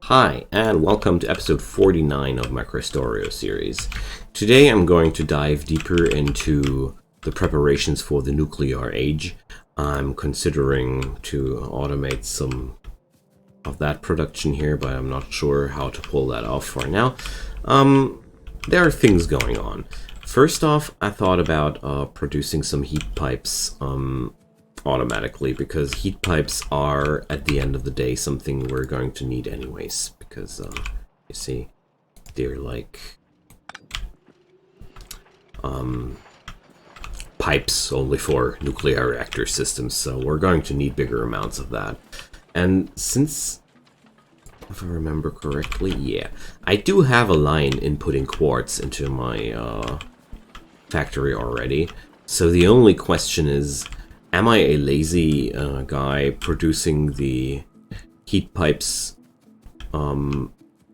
Hi, and welcome to episode 49 of my Krastorio series. Today I'm going to dive deeper into the preparations for the nuclear age. I'm considering to automate some of that production here, but I'm not sure how to pull that off for now. There are things going on. First off, I thought about producing some heat pipes automatically, because heat pipes are, at the end of the day, something we're going to need anyways, because you see, they're like pipes only for nuclear reactor systems, so we're going to need bigger amounts of that. And since, if I remember correctly, yeah, I do have a line inputting quartz into my factory already, so the only question is, am I a lazy guy producing the heat pipes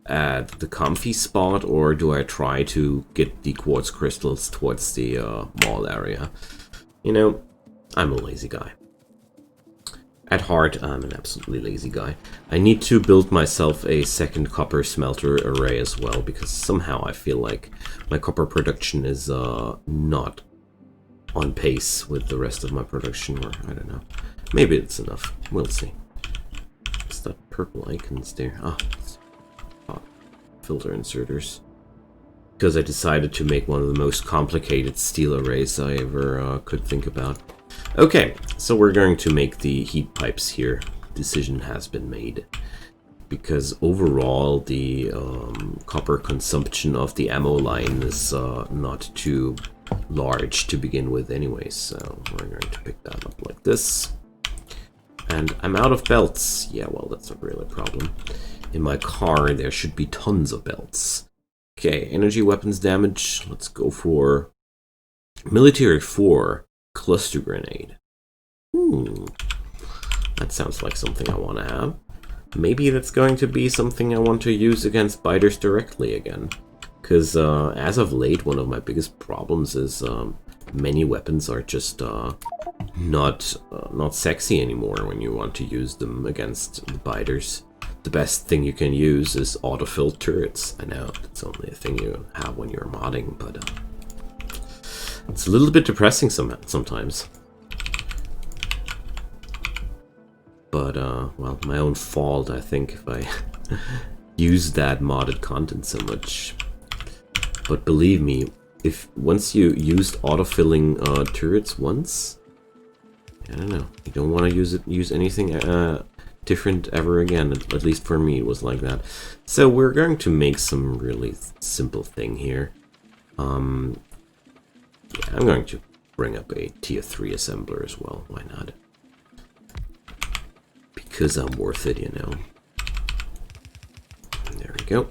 at the comfy spot, or do I try to get the quartz crystals towards the mall area? You know, I'm a lazy guy. At heart, I'm an absolutely lazy guy. I need to build myself a second copper smelter array as well, because somehow I feel like my copper production is not on pace with the rest of my production, or I don't know. Maybe it's enough. We'll see. What's that purple icons there? Filter inserters. Because I decided to make one of the most complicated steel arrays I ever could think about. Okay, so we're going to make the heat pipes here. Decision has been made. Because overall, the copper consumption of the ammo line is not too large to begin with anyways, so we're going to pick that up like this. And I'm out of belts. Yeah, well, that's not really a problem. In my car, there should be tons of belts. Okay, energy weapons damage. Let's go for military 4 cluster grenade. That sounds like something I want to have. Maybe that's going to be something I want to use against biters directly again. Because as of late, one of my biggest problems is many weapons are just not sexy anymore when you want to use them against the biters. The best thing you can use is autofill turrets. I know, it's only a thing you have when you're modding, but it's a little bit depressing sometimes. But, well, my own fault, I think, if I use that modded content so much. But believe me, if once you used autofilling turrets once, I don't know, you don't want to use anything different ever again. At least for me, it was like that. So we're going to make some really simple thing here. Yeah, I'm going to bring up a tier 3 assembler as well. Why not? Because I'm worth it, you know. There we go.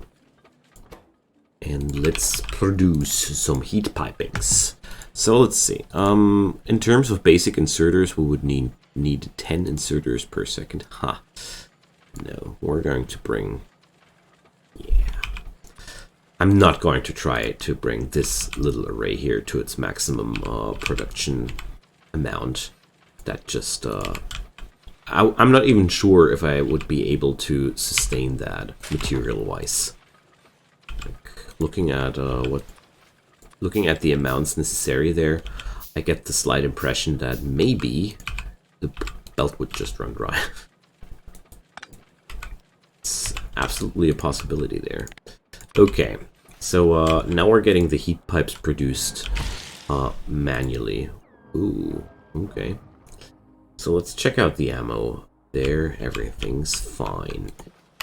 And let's produce some heat pipings. So let's see. In terms of basic inserters, we would need 10 inserters per second. No, we're going to bring... Yeah. I'm not going to try to bring this little array here to its maximum production amount. That just... I'm not even sure if I would be able to sustain that material-wise. Looking at the amounts necessary there, I get the slight impression that maybe the belt would just run dry. It's absolutely a possibility there. Okay, so now we're getting the heat pipes produced manually. Ooh, okay. So let's check out the ammo. There, everything's fine.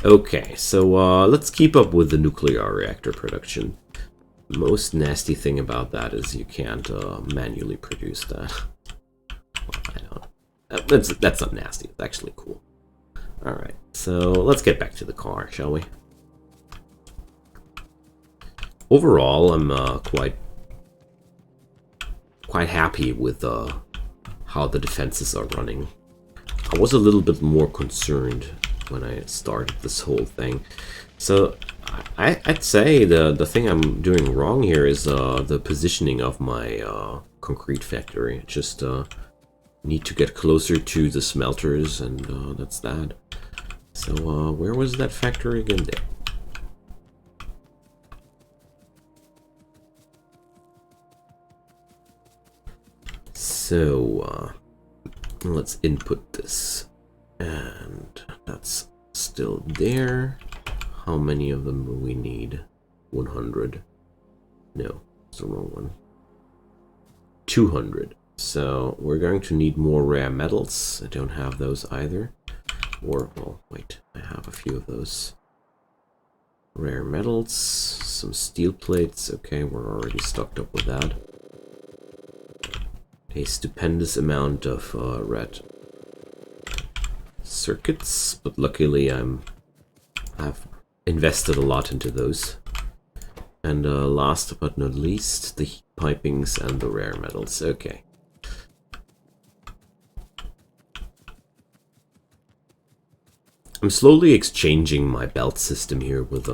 Okay, so let's keep up with the nuclear reactor production. The most nasty thing about that is you can't manually produce that. Well, I don't. That's not nasty. It's actually cool. All right, so let's get back to the car, shall we? Overall, I'm quite happy with how the defenses are running. I was a little bit more concerned when I started this whole thing. So I'd say the thing I'm doing wrong here is the positioning of my concrete factory. Just need to get closer to the smelters, and that's that. So, where was that factory again? There. So, let's input this. And that's still there. How many of them will we need? 100. No, it's the wrong one. 200. So we're going to need more rare metals. I don't have those either. Or, well, wait, I have a few of those. Rare metals, some steel plates. Okay, we're already stocked up with that. A stupendous amount of red circuits, but luckily I've invested a lot into those. And last but not least, the heat pipings and the rare metals. Okay. I'm slowly exchanging my belt system here with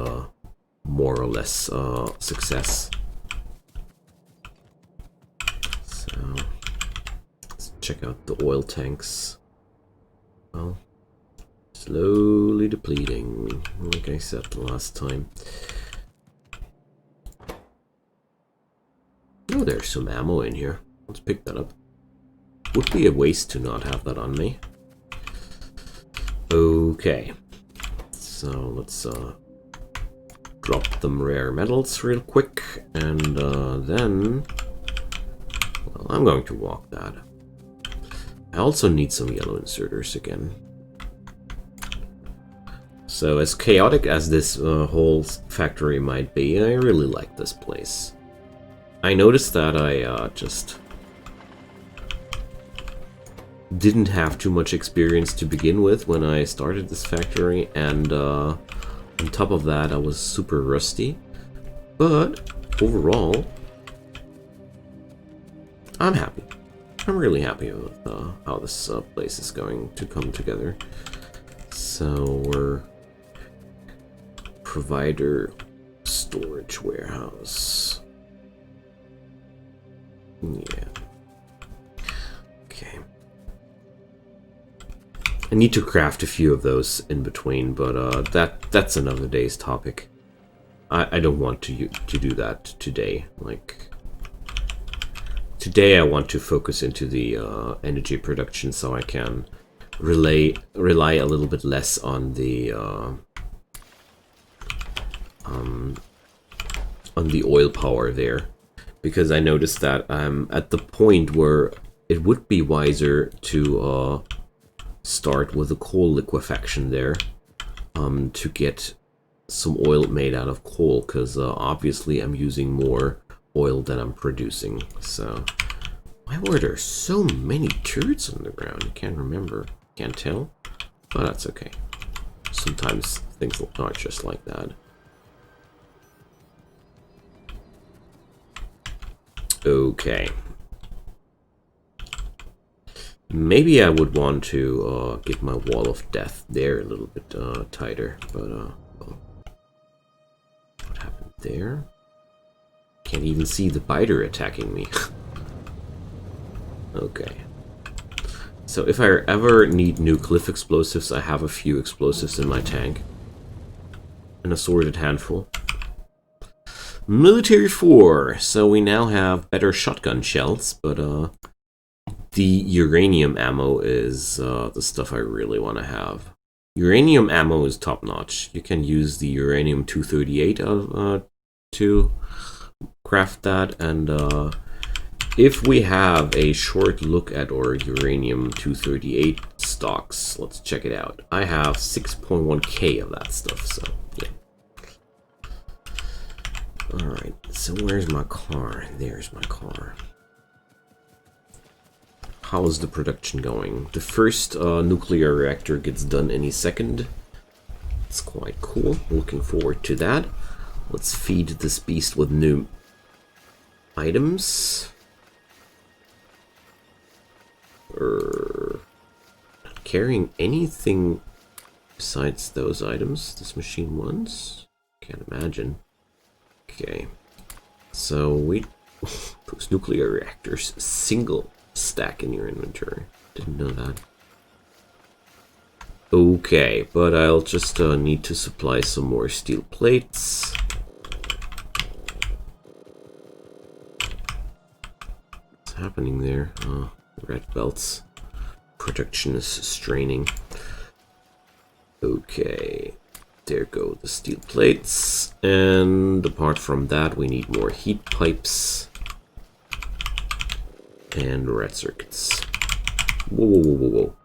more or less success. So let's check out the oil tanks. Well, slowly depleting, like I said the last time. Oh, there's some ammo in here. Let's pick that up. Would be a waste to not have that on me. Okay, so let's drop them rare metals real quick, and then, well, I'm going to walk that. I also need some yellow inserters again. So as chaotic as this whole factory might be, I really like this place. I noticed that I just didn't have too much experience to begin with when I started this factory, and on top of that I was super rusty, but overall I'm happy. I'm really happy with how this place is going to come together. So we're provider storage warehouse. Yeah. Okay. I need to craft a few of those in between, but that's another day's topic. I don't want to do that today. Like today, I want to focus into the energy production, so I can rely a little bit less on the oil power there, because I noticed that I'm at the point where it would be wiser to start with the coal liquefaction there, to get some oil made out of coal, because obviously I'm using more oil than I'm producing. So why were there so many turrets on the ground? I can't remember, can't tell, but that's okay. Sometimes things are just like that. Okay. Maybe I would want to get my wall of death there a little bit tighter, but well, what happened there? Can't even see the biter attacking me. Okay. So if I ever need new cliff explosives, I have a few explosives in my tank. An assorted handful. Military 4. So we now have better shotgun shells, but the uranium ammo is the stuff I really want to have. Uranium ammo is top notch. You can use the uranium 238 to craft that, and if we have a short look at our uranium 238 stocks, let's check it out. I have 6.1k of that stuff, so yeah. Alright, so where's my car? There's my car. How is the production going? The first nuclear reactor gets done any second. It's quite cool. Looking forward to that. Let's feed this beast with new items. Not carrying anything besides those items this machine wants? Can't imagine. Okay. So we... those nuclear reactors, single stack in your inventory. Didn't know that. Okay, but I'll just need to supply some more steel plates. What's happening there? Red belts. Production is straining. Okay, there go the steel plates. And apart from that, we need more heat pipes. And red circuits. Whoa, whoa, whoa, whoa, whoa.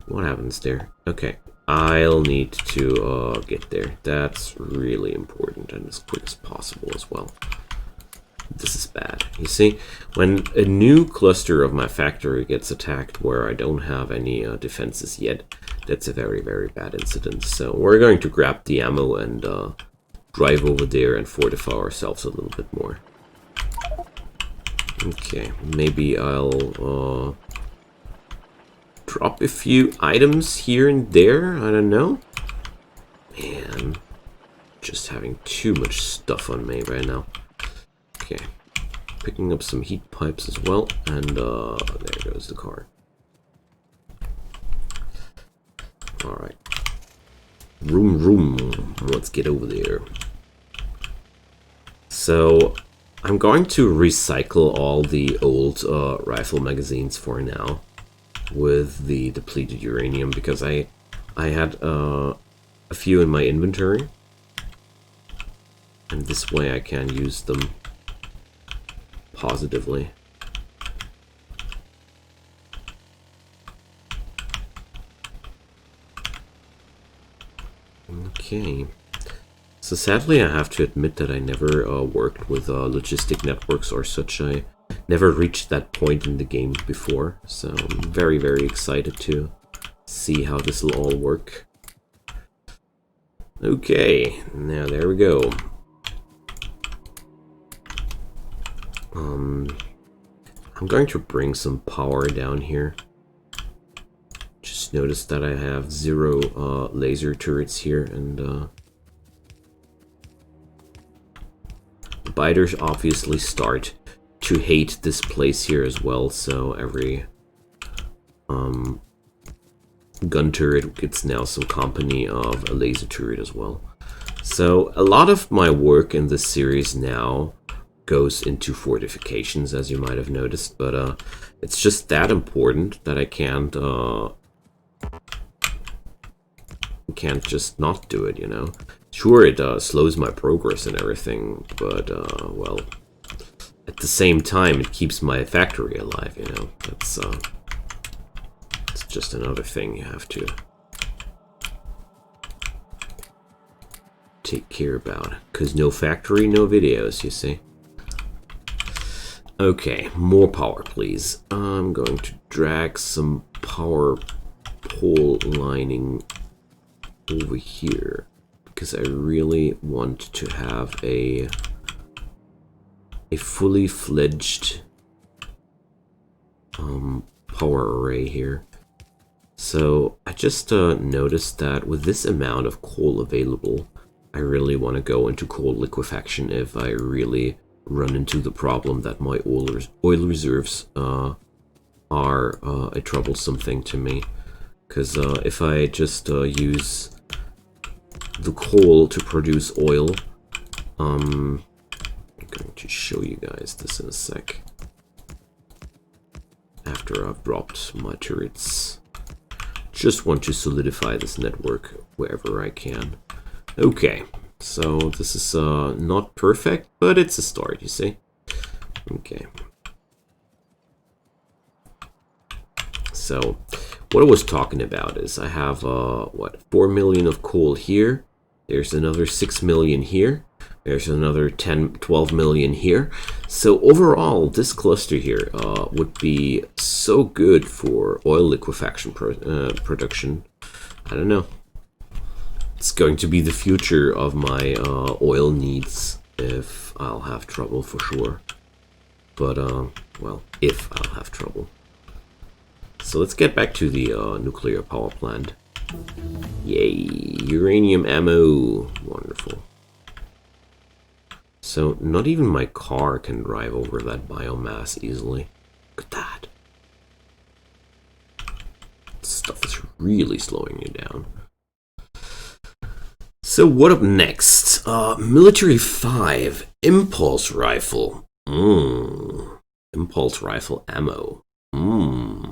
What happens there? Okay, I'll need to get there. That's really important, and as quick as possible as well. This is bad. You see, when a new cluster of my factory gets attacked where I don't have any defenses yet, that's a very, very bad incident. So we're going to grab the ammo and drive over there and fortify ourselves a little bit more. Okay, maybe I'll drop a few items here and there. I don't know. Man, just having too much stuff on me right now. Okay, picking up some heat pipes as well, and there goes the car. Alright. Room. Let's get over there. So, I'm going to recycle all the old rifle magazines for now with the depleted uranium, because I had a few in my inventory, and this way I can use them positively. Okay. So sadly I have to admit that I never worked with logistic networks or such. I never reached that point in the game before, so I'm very, very excited to see how this will all work. Okay, now there we go. I'm going to bring some power down here. Just noticed that I have 0 laser turrets here, and the biters obviously start to hate this place here as well, so every gun turret gets now some company of a laser turret as well. So a lot of my work in this series now goes into fortifications, as you might have noticed, but it's just that important that I can't just not do it, you know. Sure, it slows my progress and everything, but well, at the same time it keeps my factory alive, you know. That's it's just another thing you have to take care about, because no factory, no videos, you see. Okay, more power, please. I'm going to drag some power pole lining over here, because I really want to have a fully fledged power array here. So I just noticed that with this amount of coal available, I really want to go into coal liquefaction if I really run into the problem that my oil reserves are a troublesome thing to me. Because if I just use the coal to produce oil, I'm going to show you guys this in a sec, after I've dropped my turrets. Just want to solidify this network wherever I can. Okay, so this is not perfect, but it's a start, you see. Okay. So what I was talking about is I have, what, 4 million of coal here. There's another 6 million here. There's another 12 million here. So overall, this cluster here would be so good for oil liquefaction production. I don't know. It's going to be the future of my oil needs if I'll have trouble, for sure. But, well, if I'll have trouble. So let's get back to the nuclear power plant. Yay, uranium ammo. Wonderful. So not even my car can drive over that biomass easily. Look at that. This stuff is really slowing you down. So what up next? Military 5 impulse rifle. Impulse rifle ammo.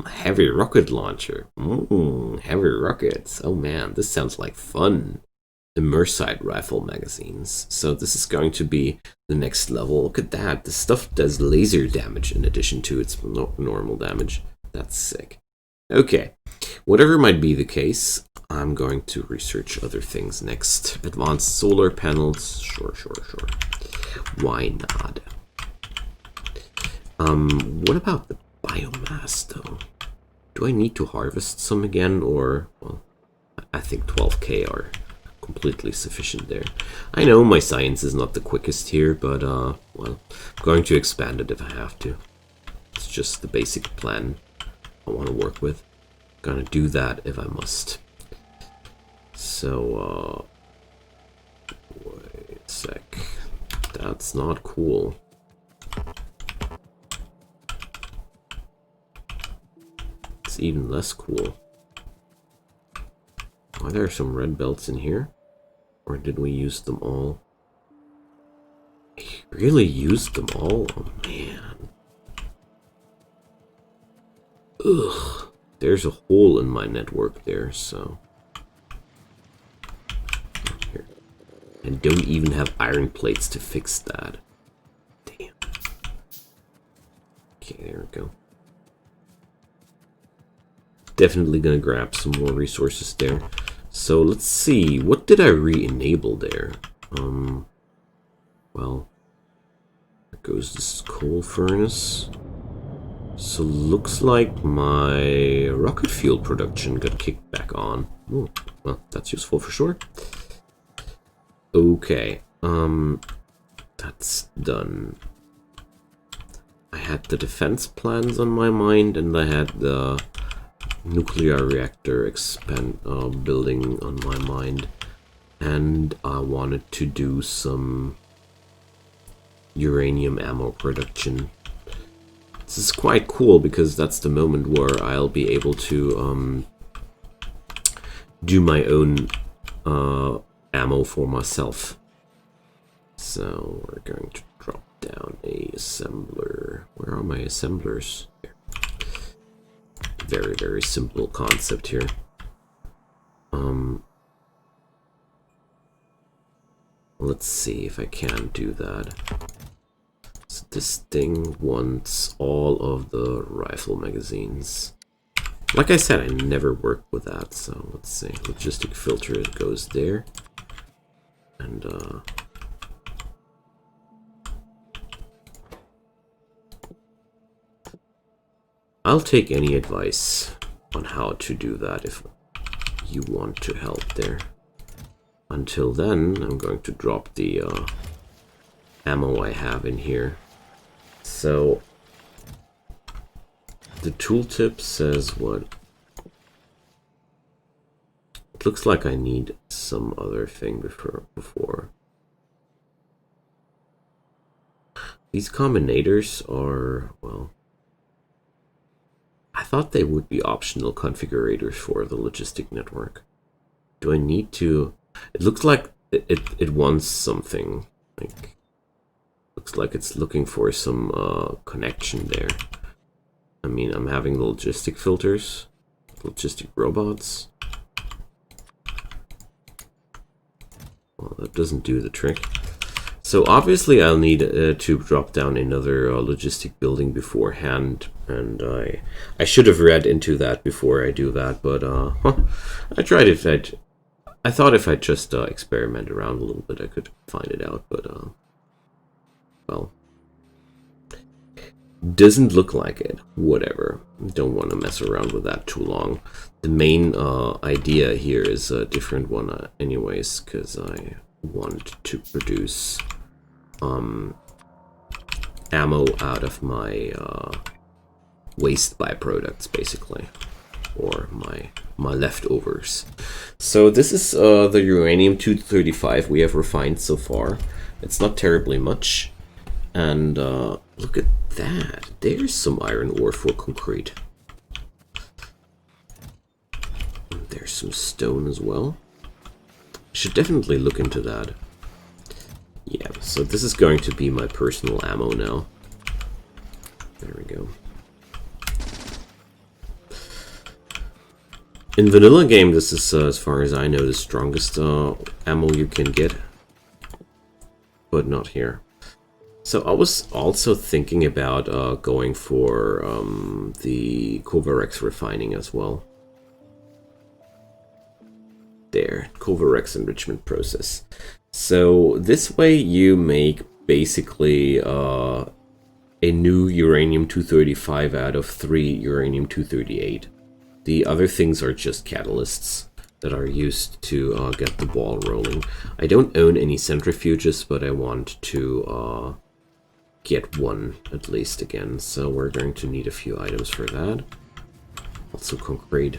Heavy rocket launcher. Heavy rockets. Oh man, this sounds like fun. Immersite rifle magazines. So this is going to be the next level. Look at that. This stuff does laser damage in addition to its normal damage. That's sick. Okay, whatever might be the case, I'm going to research other things next. Advanced solar panels. Sure. Why not? What about the biomass though? Do I need to harvest some again, or, well, I think 12k are completely sufficient there. I know my science is not the quickest here, but well, I'm going to expand it if I have to. It's just the basic plan I want to work with. I'm gonna do that if I must. So wait a sec. That's not cool. It's even less cool. Are there some red belts in here? Or did we use them all? I really used them all? Oh man. Ugh. There's a hole in my network there, so. Here. And don't even have iron plates to fix that. Damn. Okay, there we go. Definitely gonna grab some more resources there. So let's see, what did I re-enable there? Well, there goes this coal furnace. So looks like my rocket fuel production got kicked back on. Oh, well, that's useful for sure. Okay, that's done. I had the defense plans on my mind, and I had the nuclear reactor building on my mind, and I wanted to do some uranium ammo production. This is quite cool because that's the moment where I'll be able to do my own ammo for myself. So we're going to drop down a assembler. Where are my assemblers? Here. Very simple concept here. Let's see if I can do that. So this thing wants all of the rifle magazines. Like I said, I never worked with that, so let's see. Logistic filter, it goes there. And I'll take any advice on how to do that if you want to help there. Until then, I'm going to drop the ammo I have in here. So the tooltip says what? It looks like I need some other thing before. These combinators are, well, I thought they would be optional configurators for the logistic network. Do I need to? It looks like it wants something. Like, looks like it's looking for some connection there. I mean, I'm having the logistic filters, logistic robots. Well, that doesn't do the trick. So obviously I'll need to drop down another logistic building beforehand, and I should have read into that before I do that, but I tried it. I thought if I just experiment around a little bit, I could find it out, but well, doesn't look like it. Whatever. Don't want to mess around with that too long. The main idea here is a different one anyways, because I want to produce ammo out of my waste byproducts, basically, or my leftovers. So this is the uranium-235 we have refined so far. It's not terribly much, and look at that. There's some iron ore for concrete. There's some stone as well. Should definitely look into that. Yeah, so this is going to be my personal ammo now. There we go. In vanilla game, this is, as far as I know, the strongest ammo you can get. But not here. So I was also thinking about going for the Kovarex refining as well. There, Kovarex enrichment process. So this way you make basically a new uranium-235 out of 3 uranium-238. The other things are just catalysts that are used to get the ball rolling. I don't own any centrifuges, but I want to get one at least again. So we're going to need a few items for that. Also concrete.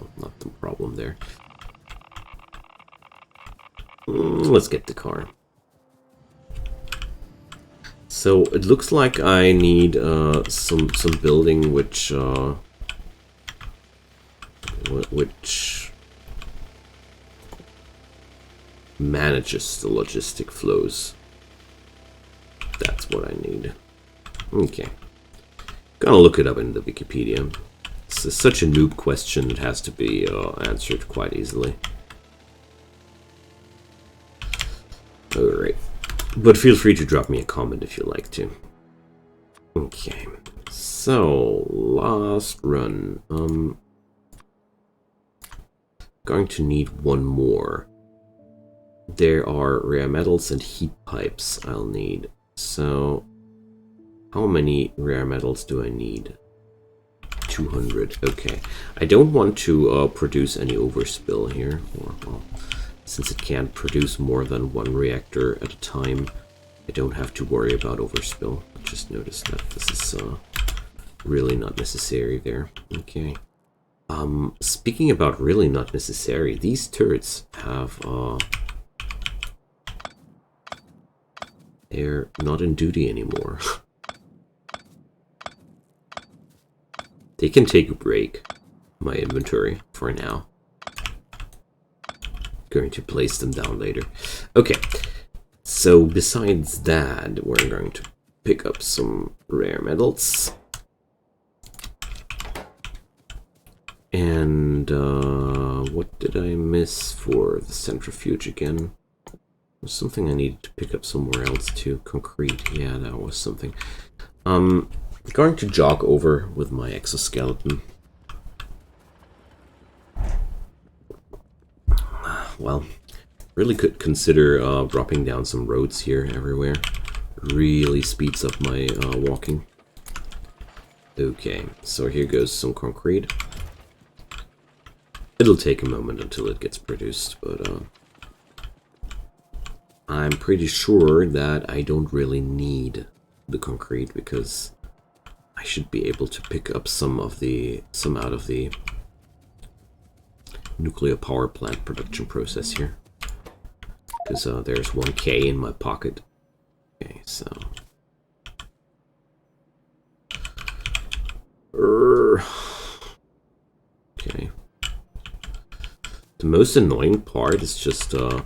Oh, not the problem there. Let's get the car. So it looks like I need some building which manages the logistic flows. That's what I need. Okay. Gonna look it up in the Wikipedia. It's such a noob question, it has to be answered quite easily. Alright. But feel free to drop me a comment if you like to. Okay. So, last run. Going to need one more. There are rare metals and heat pipes I'll need. So, how many rare metals do I need? 200. Okay. I don't want to produce any overspill here. Well, since it can't produce more than one reactor at a time, I don't have to worry about overspill. I just noticed that this is really not necessary there. Okay. Speaking about really not necessary, these turrets have they're not in duty anymore. They can take a break, my inventory, for now. Going to place them down later. Okay, so besides that, we're going to pick up some rare metals. And what did I miss for the centrifuge again? Was something I needed to pick up somewhere else too. Concrete, yeah, that was something. Going to jog over with my exoskeleton. Well, really could consider dropping down some roads here everywhere. Really speeds up my walking. Okay, so here goes some concrete. It'll take a moment until it gets produced, but I'm pretty sure that I don't really need the concrete because I should be able to pick up some out of the nuclear power plant production process here. Because there's 1K in my pocket. Okay, so okay. The most annoying part is just the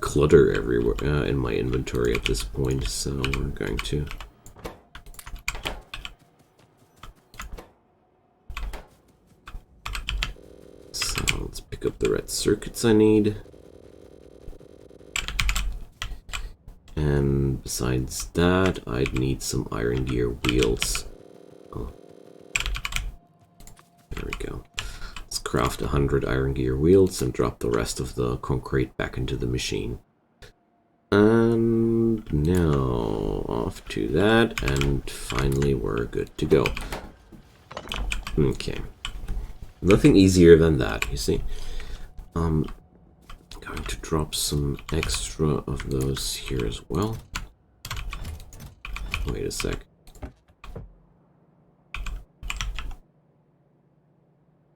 clutter everywhere in my inventory at this point, so we're going to let's pick up the red circuits I need. And besides that, I'd need some iron gear wheels. Oh. There we go. Let's craft 100 iron gear wheels and drop the rest of the concrete back into the machine. And now off to that, and finally we're good to go. Okay. Nothing easier than that, you see. Going to drop some extra of those here as well. Wait a sec.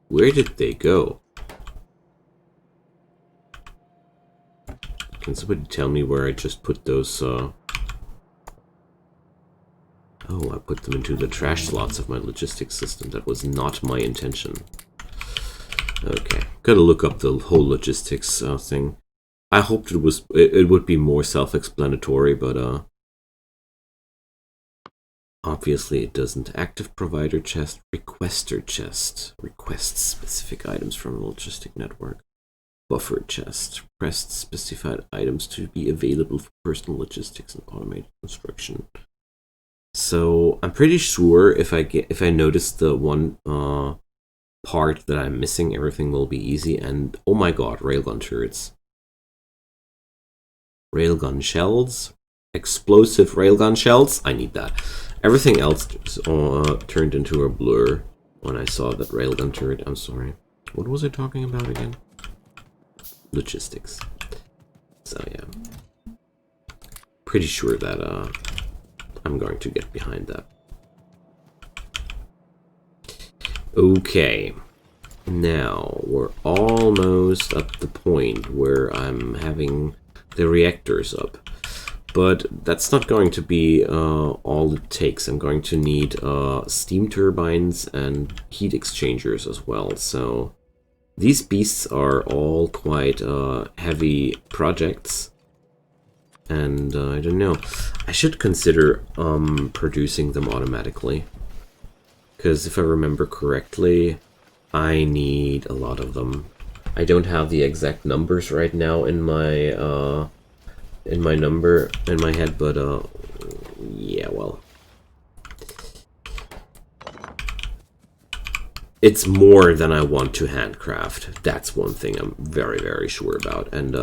Where did they go? Can somebody tell me where I just put those, Oh, I put them into the trash slots of my logistics system. That was not my intention. Okay, gotta look up the whole logistics thing. I hoped it would be more self-explanatory, but obviously it doesn't. Active provider chest, requester chest, requests specific items from a logistic network. Buffer chest, requests specified items to be available for personal logistics and automated construction. So I'm pretty sure if I notice the one part that I'm missing, everything will be easy. And oh my god, railgun turrets. Railgun shells. Explosive railgun shells. I need that. Everything else turned into a blur when I saw that railgun turret. I'm sorry. What was I talking about again? Logistics. So yeah. Pretty sure that I'm going to get behind that. Okay. Now, we're almost at the point where I'm having the reactors up. But that's not going to be all it takes. I'm going to need steam turbines and heat exchangers as well. So these beasts are all quite heavy projects. And I don't know. I should consider producing them automatically. Because if I remember correctly, I need a lot of them. I don't have the exact numbers right now in my head, but yeah, well, it's more than I want to handcraft. That's one thing I'm very, very sure about, and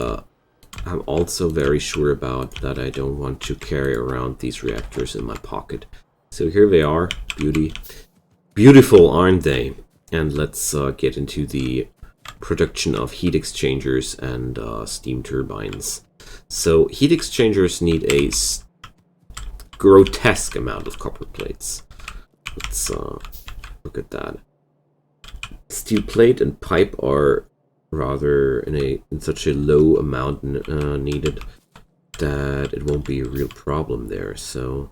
I'm also very sure about that I don't want to carry around these reactors in my pocket. So here they are, beautiful, aren't they? And let's get into the production of heat exchangers and steam turbines. So heat exchangers need a grotesque amount of copper plates. Let's look at that. Steel plate and pipe are rather in such a low amount needed that it won't be a real problem there. So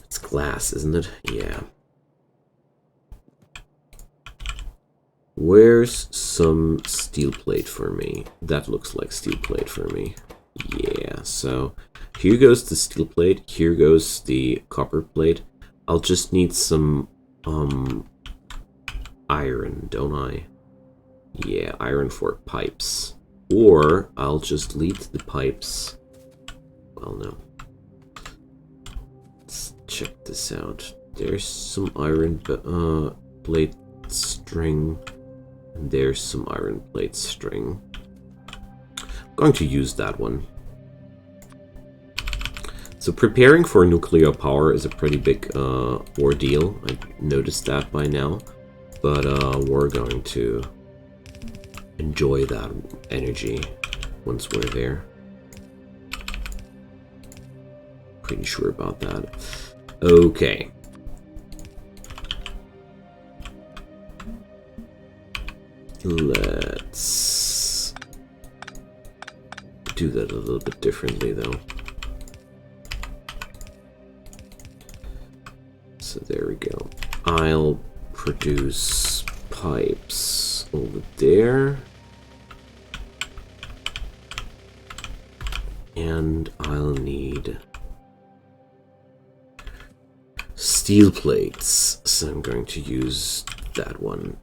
it's glass, isn't it? Yeah. Where's some steel plate for me? That looks like steel plate for me. Yeah, so here goes the steel plate, here goes the copper plate. I'll just need some iron, don't I? Yeah, iron for pipes. Or I'll just lead the pipes. Well, no. Let's check this out. There's some iron plate string. And there's some iron plate string. I'm going to use that one. So preparing for nuclear power is a pretty big ordeal. I noticed that by now. But we're going to enjoy that energy once we're there. Pretty sure about that. Okay. Let's do that a little bit differently, though. So there we go. I'll produce pipes over there. And I'll need steel plates. So I'm going to use that one.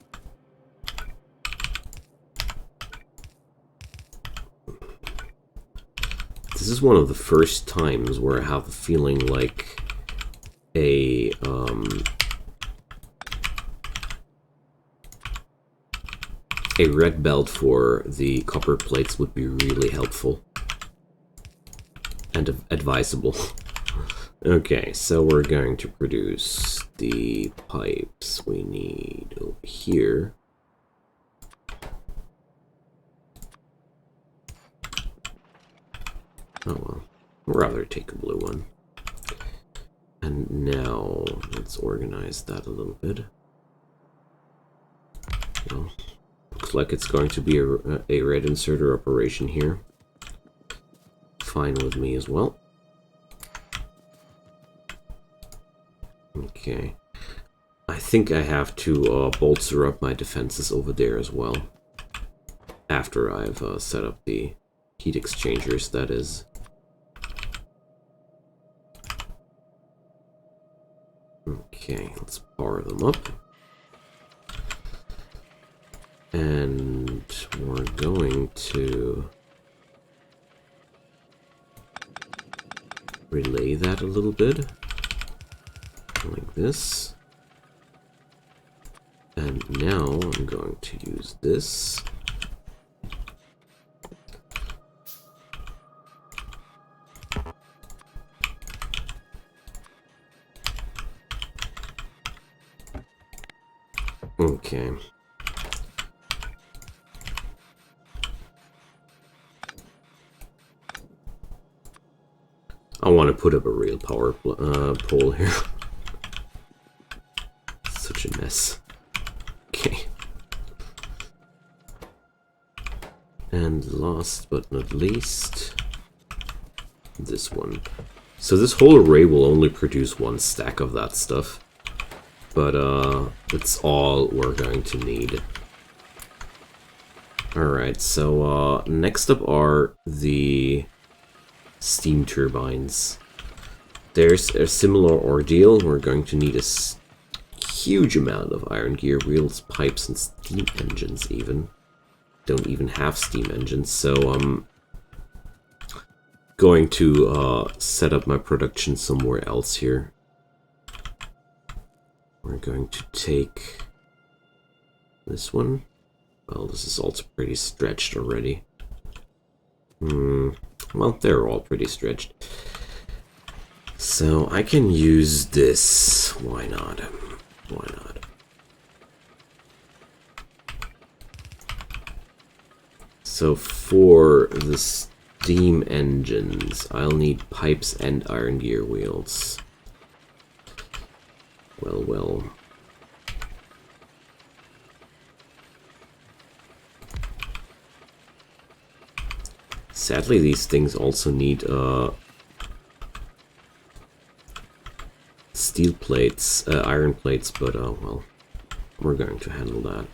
This is one of the first times where I have a feeling like a red belt for the copper plates would be really helpful and advisable. Okay, so we're going to produce the pipes we need over here. Oh well, I'd rather take a blue one. And now, let's organize that a little bit. Well, looks like it's going to be a red inserter operation here. Fine with me as well. Okay. I I think I have to bolster up my defenses over there as well. After I've set up the heat exchangers, that is. Okay, let's power them up. And we're going to relay that a little bit. Like this. And now I'm going to use this. Okay. I want to put up a real power pole here. Such a mess. Okay. And last but not least, this one. So this whole array will only produce one stack of that stuff. But it's all we're going to need. Alright, so next up are the steam turbines. There's a similar ordeal. We're going to need a huge amount of iron gear wheels, pipes, and steam engines even. Don't even have steam engines, so I'm going to set up my production somewhere else here. We're going to take this one. Well, this is also pretty stretched already. Well, they're all pretty stretched. So I can use this. Why not? Why not? So for the steam engines, I'll need pipes and iron gear wheels. Well. Sadly, these things also need steel plates, iron plates, but well, we're going to handle that.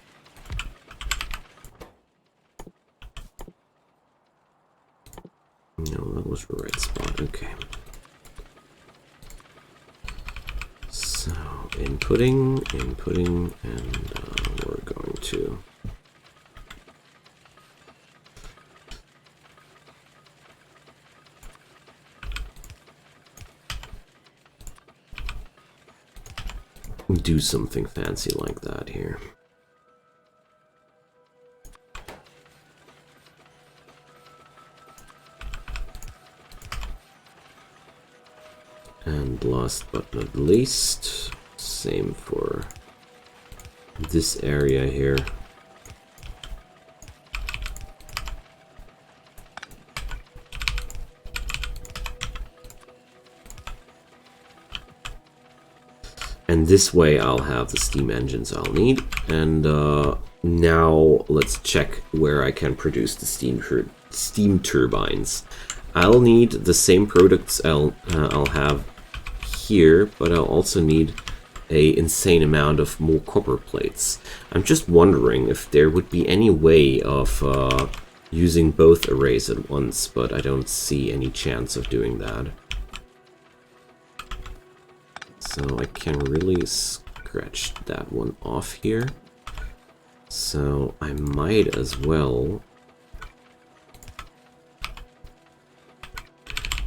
No, that was the right spot. Okay. So, inputting, and we're going to do something fancy like that here. And last but not least, same for this area here. And this way I'll have the steam engines I'll need. And now let's check where I can produce the steam turbines. I'll need the same products I'll have here, but I'll also need a insane amount of more copper plates. I'm just wondering if there would be any way of using both arrays at once, but I don't see any chance of doing that. So I can really scratch that one off here. So I might as well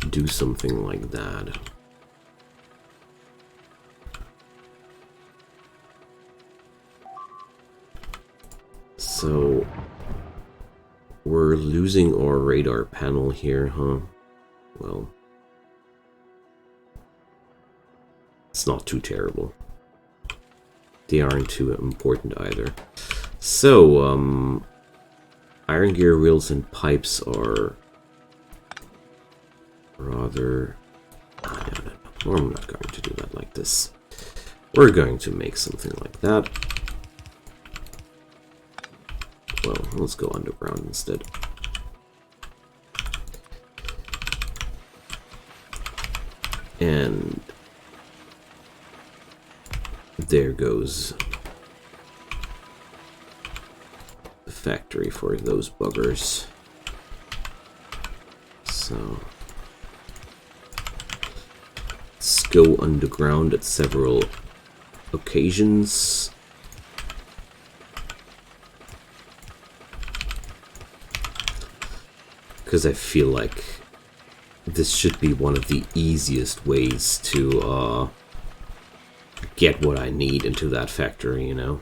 do something like that. So we're losing our radar panel here, huh? Well, it's not too terrible. They aren't too important either. So, iron gear wheels and pipes are rather... No, I'm not going to do that like this. We're going to make something like that. Well, let's go underground instead. And there goes the factory for those buggers. So let's go underground at several occasions. Because I feel like this should be one of the easiest ways to get what I need into that factory, you know?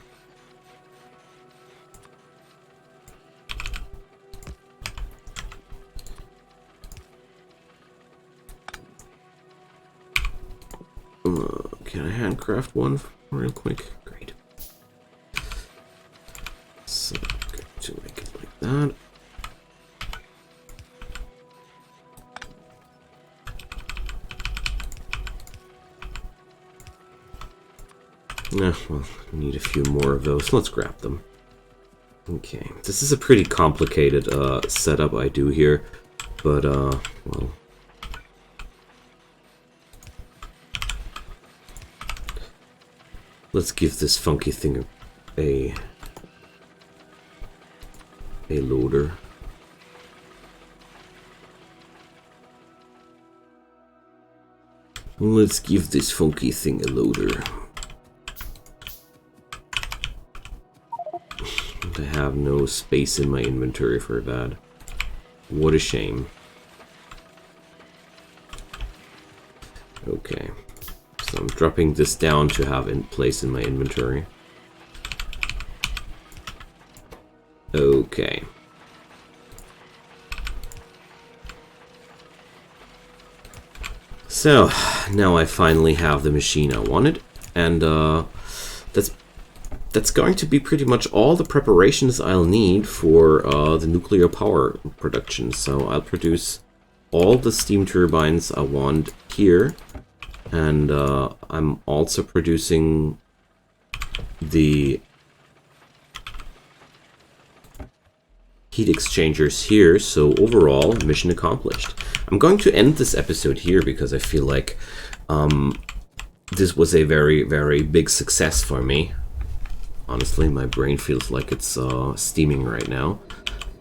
Can I handcraft one real quick? Great. So, I'm going to make it like that. Well, I need a few more of those. Let's grab them. Okay, this is a pretty complicated setup I do here, but, well... let's give this funky thing a loader. Let's give this funky thing a loader. I have no space in my inventory for that. What a shame. Okay. So I'm dropping this down to have in place in my inventory. Okay. So, now I finally have the machine I wanted, and that's going to be pretty much all the preparations I'll need for the nuclear power production. So I'll produce all the steam turbines I want here, and I'm also producing the heat exchangers here, so overall, mission accomplished. I'm going to end this episode here because I feel like this was a very, very big success for me. Honestly, my brain feels like it's steaming right now.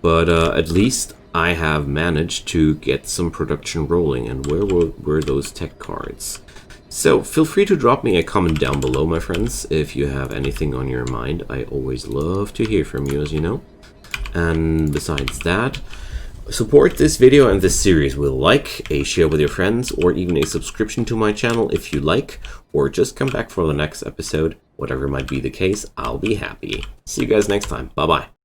But at least I have managed to get some production rolling. And where were those tech cards? So feel free to drop me a comment down below, my friends, if you have anything on your mind. I always love to hear from you, as you know. And besides that, support this video and this series with a like, a share with your friends, or even a subscription to my channel if you like, or just come back for the next episode. Whatever might be the case, I'll be happy. See you guys next time. Bye-bye.